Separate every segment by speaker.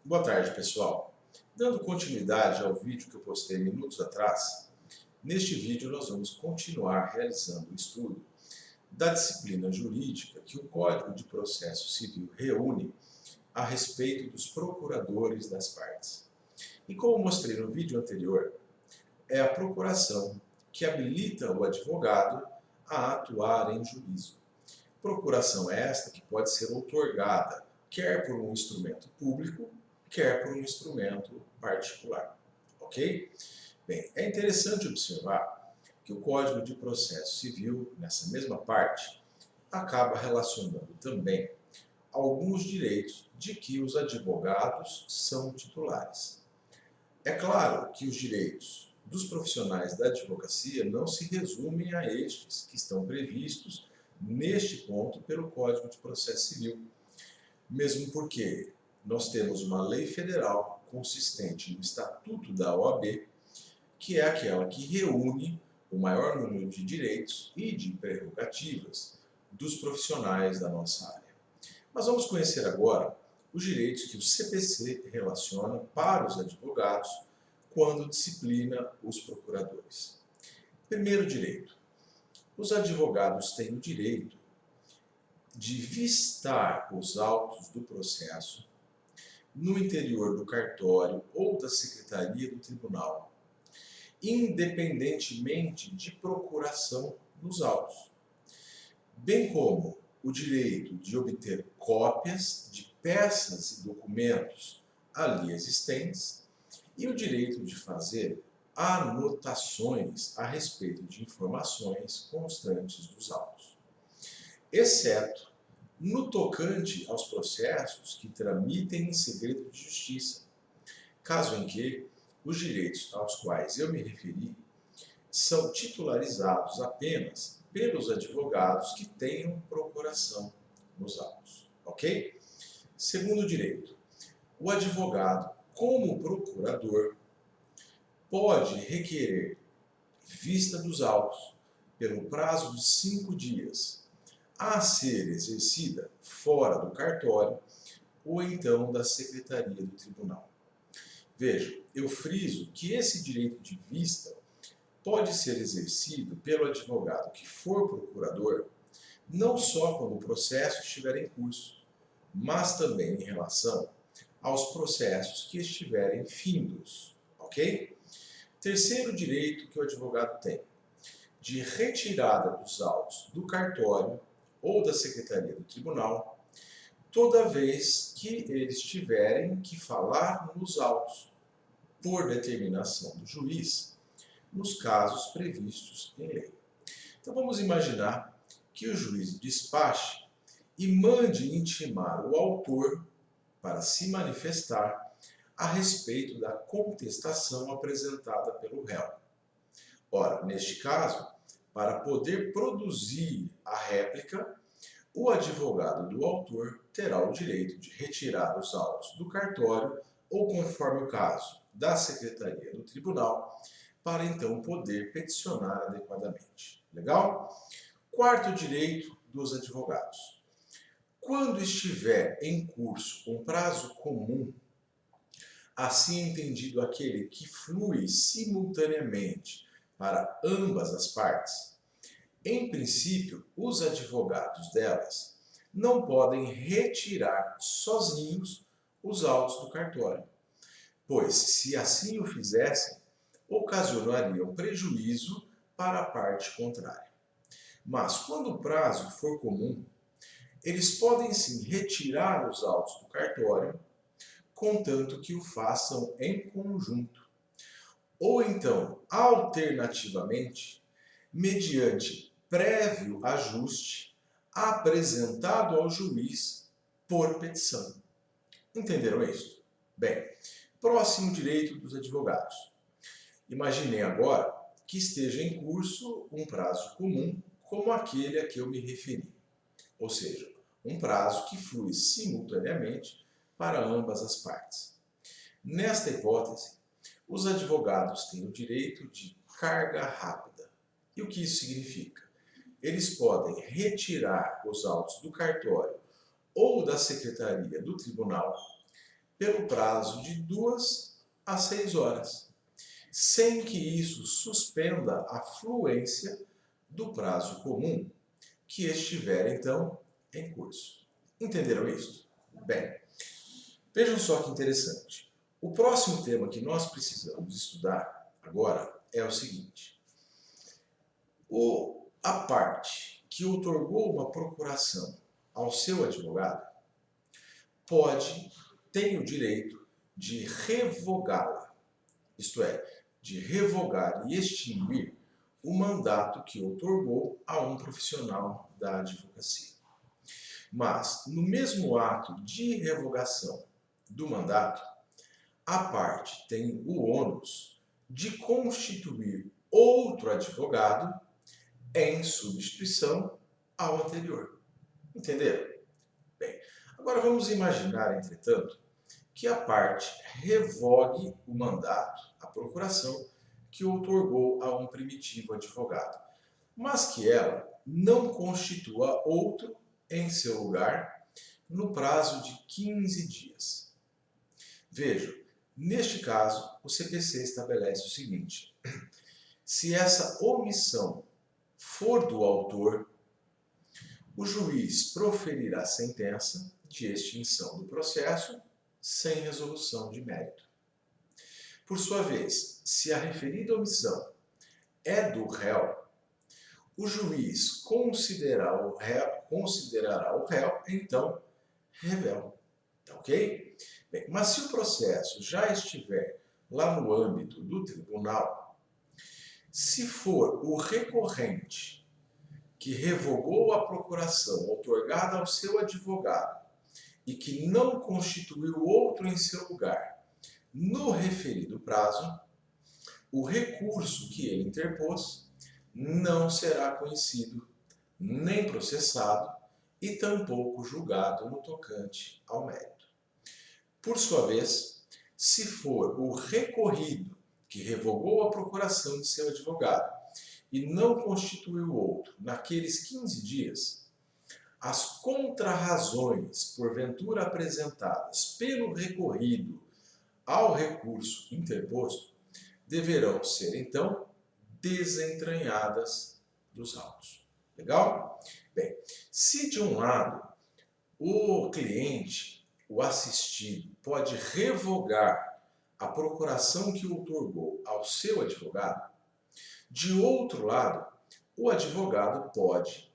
Speaker 1: Boa tarde, pessoal. Dando continuidade ao vídeo que eu postei minutos atrás, neste vídeo nós vamos continuar realizando o estudo da disciplina jurídica que o Código de Processo Civil reúne a respeito dos procuradores das partes. E como mostrei no vídeo anterior, é a procuração que habilita o advogado a atuar em juízo. Procuração esta que pode ser outorgada quer por um instrumento público, quer por um instrumento particular. Ok? Bem, é interessante observar que o Código de Processo Civil, nessa mesma parte, acaba relacionando também alguns direitos de que os advogados são titulares. É claro que os direitos dos profissionais da advocacia não se resumem a estes que estão previstos neste ponto pelo Código de Processo Civil, mesmo porque nós temos uma lei federal consistente no Estatuto da OAB, que é aquela que reúne o maior número de direitos e de prerrogativas dos profissionais da nossa área. Mas vamos conhecer agora os direitos que o CPC relaciona para os advogados quando disciplina os procuradores. Primeiro direito: os advogados têm o direito de vistar os autos do processo no interior do cartório ou da secretaria do tribunal, independentemente de procuração nos autos, bem como o direito de obter cópias de peças e documentos ali existentes e o direito de fazer anotações a respeito de informações constantes dos autos, exceto no tocante aos processos que tramitem em segredo de justiça, caso em que os direitos aos quais eu me referi são titularizados apenas pelos advogados que tenham procuração nos autos, ok? Segundo direito: o advogado, como procurador, pode requerer vista dos autos pelo prazo de 5 dias, a ser exercida fora do cartório ou então da secretaria do tribunal. Veja, eu friso que esse direito de vista pode ser exercido pelo advogado que for procurador, não só quando o processo estiver em curso, mas também em relação aos processos que estiverem findos, ok? Terceiro direito que o advogado tem: de retirada dos autos do cartório ou da secretaria do tribunal, toda vez que eles tiverem que falar nos autos, por determinação do juiz, nos casos previstos em lei. Então vamos imaginar que o juiz despache e mande intimar o autor para se manifestar a respeito da contestação apresentada pelo réu. Ora, neste caso, para poder produzir a réplica, o advogado do autor terá o direito de retirar os autos do cartório ou, conforme o caso, da secretaria do tribunal, para então poder peticionar adequadamente. Legal? Quarto direito dos advogados: quando estiver em curso um prazo comum, assim entendido aquele que flui simultaneamente para ambas as partes, em princípio, os advogados delas não podem retirar sozinhos os autos do cartório, pois, se assim o fizessem, ocasionariam prejuízo para a parte contrária. Mas, quando o prazo for comum, eles podem sim retirar os autos do cartório, contanto que o façam em conjunto. Ou então, alternativamente, mediante prévio ajuste apresentado ao juiz por petição. Entenderam isso? Bem, próximo direito dos advogados. Imaginei agora que esteja em curso um prazo comum como aquele a que eu me referi, ou seja, um prazo que flui simultaneamente para ambas as partes. Nesta hipótese, os advogados têm o direito de carga rápida. E o que isso significa? Eles podem retirar os autos do cartório ou da secretaria do tribunal pelo prazo de 2 a 6 horas, sem que isso suspenda a fluência do prazo comum que estiver, então, em curso. Entenderam isso? Bem, vejam só que interessante. O próximo tema que nós precisamos estudar agora é o seguinte. A parte que outorgou uma procuração ao seu advogado tem o direito de revogá-la, isto é, de revogar e extinguir o mandato que outorgou a um profissional da advocacia. Mas, no mesmo ato de revogação do mandato, a parte tem o ônus de constituir outro advogado em substituição ao anterior. Entenderam? Bem, agora vamos imaginar, entretanto, que a parte revogue o mandato, a procuração, que outorgou a um primitivo advogado, mas que ela não constitua outro em seu lugar no prazo de 15 dias. Vejam, neste caso, o CPC estabelece o seguinte: se essa omissão for do autor, o juiz proferirá sentença de extinção do processo sem resolução de mérito. Por sua vez, se a referida omissão é do réu, o juiz considerará o réu, então, revel. Tá ok? Bem, mas se o processo já estiver lá no âmbito do tribunal, se for o recorrente que revogou a procuração outorgada ao seu advogado e que não constituiu outro em seu lugar no referido prazo, o recurso que ele interpôs não será conhecido, nem processado e tampouco julgado no tocante ao mérito. Por sua vez, se for o recorrido que revogou a procuração de seu advogado e não constituiu outro naqueles 15 dias, as contrarrazões porventura apresentadas pelo recorrido ao recurso interposto deverão ser, então, desentranhadas dos autos. Legal? Bem, se de um lado o cliente, o assistido, pode revogar a procuração que outorgou ao seu advogado, de outro lado, o advogado pode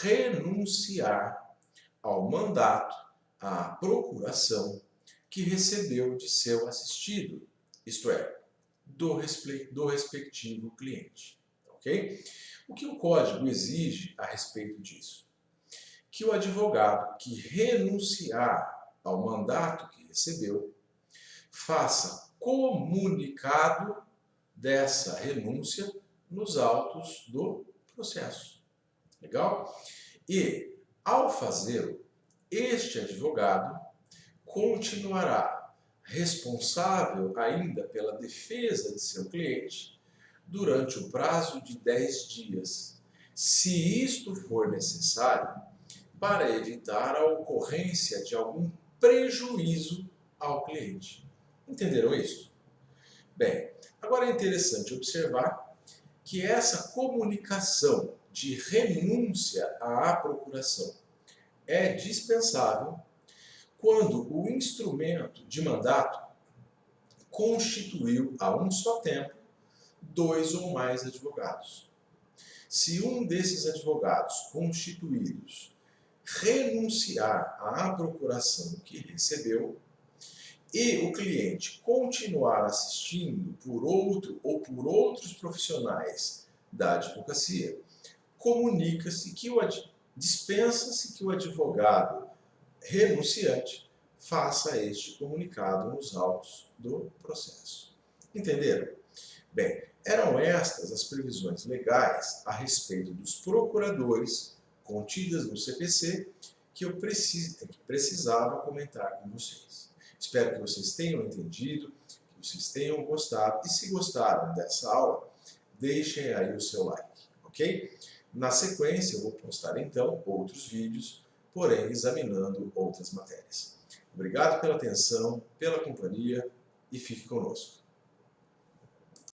Speaker 1: renunciar ao mandato, à procuração que recebeu de seu assistido, isto é, do respectivo cliente. Ok? O que o Código exige a respeito disso? Que o advogado que renunciar ao mandato que recebeu faça comunicado dessa renúncia nos autos do processo. Legal? E, ao fazê-lo, este advogado continuará responsável ainda pela defesa de seu cliente durante o prazo de 10 dias, se isto for necessário, para evitar a ocorrência de algum prejuízo ao cliente. Entenderam isso? Bem, agora é interessante observar que essa comunicação de renúncia à procuração é dispensável quando o instrumento de mandato constituiu a um só tempo 2 ou mais advogados. Se um desses advogados constituídos renunciar à procuração que recebeu e o cliente continuar assistindo por outro ou por outros profissionais da advocacia, dispensa-se que o advogado renunciante faça este comunicado nos autos do processo. Entenderam? Bem, eram estas as previsões legais a respeito dos procuradores contidas no CPC que eu precisava comentar com vocês. Espero que vocês tenham entendido, que vocês tenham gostado, e se gostaram dessa aula, deixem aí o seu like, ok? Na sequência, eu vou postar então outros vídeos, porém examinando outras matérias. Obrigado pela atenção, pela companhia e fique conosco.